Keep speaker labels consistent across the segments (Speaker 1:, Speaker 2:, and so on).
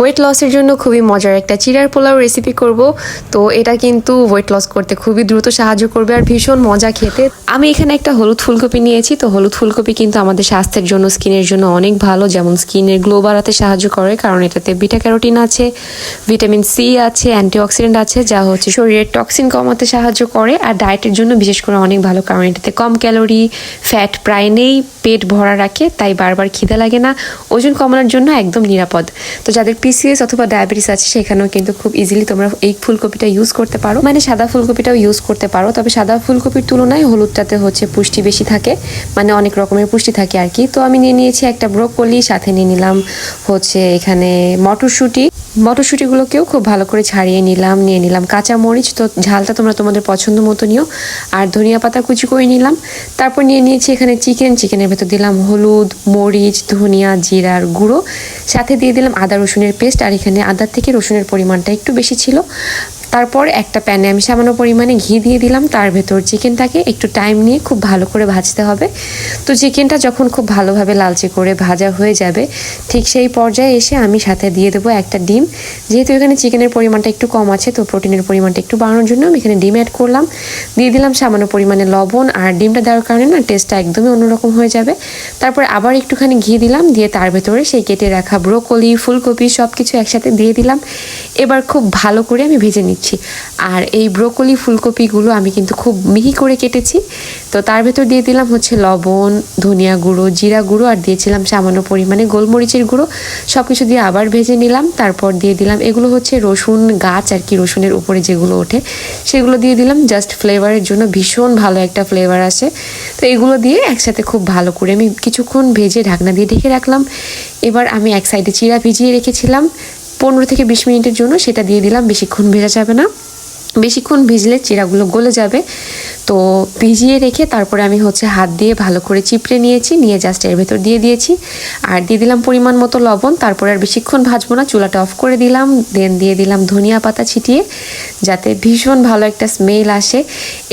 Speaker 1: Wait লসের জন্য খুবই মজার একটা চিড়ার পোলাও রেসিপি করব। তো এটা কিন্তু ওয়েট লস করতে খুবই দ্রুত সাহায্য করবে আর ভীষণ মজা খেতে। আমি এখানে একটা হলুদ ফুলকপি নিয়েছি। তো হলুদ ফুলকপি কিন্তু আমাদের স্বাস্থ্যের জন্য, স্কিনের জন্য অনেক ভালো। যেমন স্কিনের গ্লো বাড়াতে সাহায্য করে, কারণ এটাতে বিটা ক্যারোটিন আছে, ভিটামিন সি আছে, অ্যান্টিঅক্সিডেন্ট আছে, যা হচ্ছে শরীরের টক্সিন কমাতে সাহায্য করে। আর ডায়েটের জন্য বিশেষ করে অনেক ভালো, কারণ এটাতে কম ক্যালোরি, ফ্যাট প্রায় নেই, পেট ভরা রাখে, তাই বারবার খিদে লাগে না, ওজন কমানোর জন্য একদম নিরাপদ। তো যাদের পিসিএস অথবা ডায়াবেটিস আছে সেখানেও কিন্তু খুব ইজিলি তোমরা এই ফুলকপিটা ইউজ করতে পারো, মানে সাদা ফুলকপিটাও ইউজ করতে পারো। তবে সাদা ফুলকপির তুলনায় হলুদটাতে হচ্ছে পুষ্টি বেশি থাকে, মানে অনেক রকমের পুষ্টি থাকে আর কি। তো আমি নিয়ে নিয়েছি একটা ব্রোকলি, সাথে নিয়ে নিলাম হচ্ছে এখানে মটরশুঁটিগুলোকেও খুব ভালো করে ছাড়িয়ে নিলাম। নিয়ে নিলাম কাঁচা মরিচ, তো ঝালটা তোমরা তোমাদের পছন্দ মতো নিও। আর ধনিয়া পাতা কুচি করে নিলাম। তারপর নিয়ে নিয়েছি এখানে চিকেনের ভেতর দিলাম হলুদ, মরিচ, ধনিয়া, জিরার গুঁড়ো, সাথে দিয়ে দিলাম আদা রসুনের পেস্ট। আর এখানে আদার থেকে রসুনের পরিমাণটা একটু বেশি ছিল। তারপর একটা প্যানে আমি সামান্য পরিমাণে ঘি দিয়ে দিলাম। তার ভেতর চিকেনটাকে একটু টাইম নিয়ে খুব ভালো করে ভাজতে হবে। তো চিকেনটা যখন খুব ভালোভাবে লালচে করে ভাজা হয়ে যাবে, ঠিক সেই পর্যায়ে এসে আমি সাথে দিয়ে দেবো একটা ডিম। যেহেতু এখানে চিকেনের পরিমাণটা একটু কম আছে, তো প্রোটিনের পরিমাণটা একটু বাড়ানোর জন্য আমি এখানে ডিম অ্যাড করলাম। দিয়ে দিলাম সামান্য পরিমাণে লবণ। আর ডিমটা দেওয়ার কারণে না টেস্টটা একদমই অন্যরকম হয়ে যাবে। তারপর আবার একটুখানি ঘি দিলাম, দিয়ে তার ভেতরে সেই কেটে রাখা ব্রোকলি, ফুলকপি সব কিছু একসাথে দিয়ে দিলাম। এবার খুব ভালো করে আমি ভেজে নিচ্ছি। আর এই ব্রোকলি ফুলকপিগুলো আমি কিন্তু খুব মিহি করে কেটেছি। তো তার ভেতর দিয়ে দিলাম হচ্ছে লবণ, ধনিয়া গুঁড়ো, জিরা গুঁড়ো, আর দিয়েছিলাম সামান্য পরিমাণে গোলমরিচের গুঁড়ো। সব কিছু দিয়ে আবার ভেজে নিলাম। তারপর দিয়ে দিলাম, এগুলো হচ্ছে রসুন গাছ আর কি, রসুনের উপরে যেগুলো ওঠে সেগুলো দিয়ে দিলাম, জাস্ট ফ্লেভারের জন্য। ভীষণ ভালো একটা ফ্লেভার আসে। তো এগুলো দিয়ে একসাথে খুব ভালো করে আমি কিছুক্ষণ ভেজে ঢাকনা দিয়ে ঢেকে রাখলাম। এবার আমি এক সাইডে চিড়া ভিজিয়ে রেখেছিলাম 15 থেকে 20 মিনিটের জন্য, সেটা দিয়ে দিলাম। বেশিক্ষণ ভেজা যাবে না, বেশিক্ষণ ভিজলে চিড়াগুলো গলে যাবে। তো ভিজিয়ে রেখে তারপরে আমি হচ্ছে হাত দিয়ে ভালো করে চিপড়ে নিয়েছি, নিয়ে জাস্ট এর ভেতর দিয়ে দিয়েছি। আর দিয়ে দিলাম পরিমাণ মতো লবণ। তারপরে আর বেশিক্ষণ ভাজবো না, চুলাটা অফ করে দিলাম। দেন দিয়ে দিলাম ধনিয়া পাতা ছিটিয়ে, যাতে ভীষণ ভালো একটা স্মেল আসে।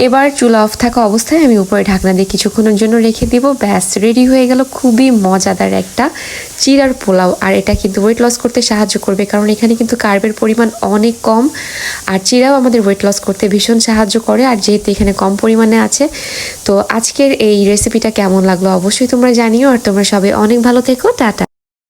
Speaker 1: এবার চুলা অফ থাকা অবস্থায় আমি উপরে ঢাকনা দিয়ে কিছুক্ষণের জন্য রেখে দিব। ব্যাস রেডি হয়ে গেল খুবই মজাদার একটা চিড়ার পোলাও। আর এটা কিন্তু ওয়েট লস করতে সাহায্য করবে, কারণ এখানে কিন্তু কার্বের পরিমাণ অনেক কম। আর চিড়াও আমাদের ওয়েট লস করতে ভীষণ সাহায্য করে, আর যেহেতু এখানে কম পরিমাণে আছে। তো আজকের এই রেসিপিটা কেমন লাগলো অবশ্যই তোমরা জানিও। আর তোমরা সবাই অনেক ভালো থেকো। টাটা।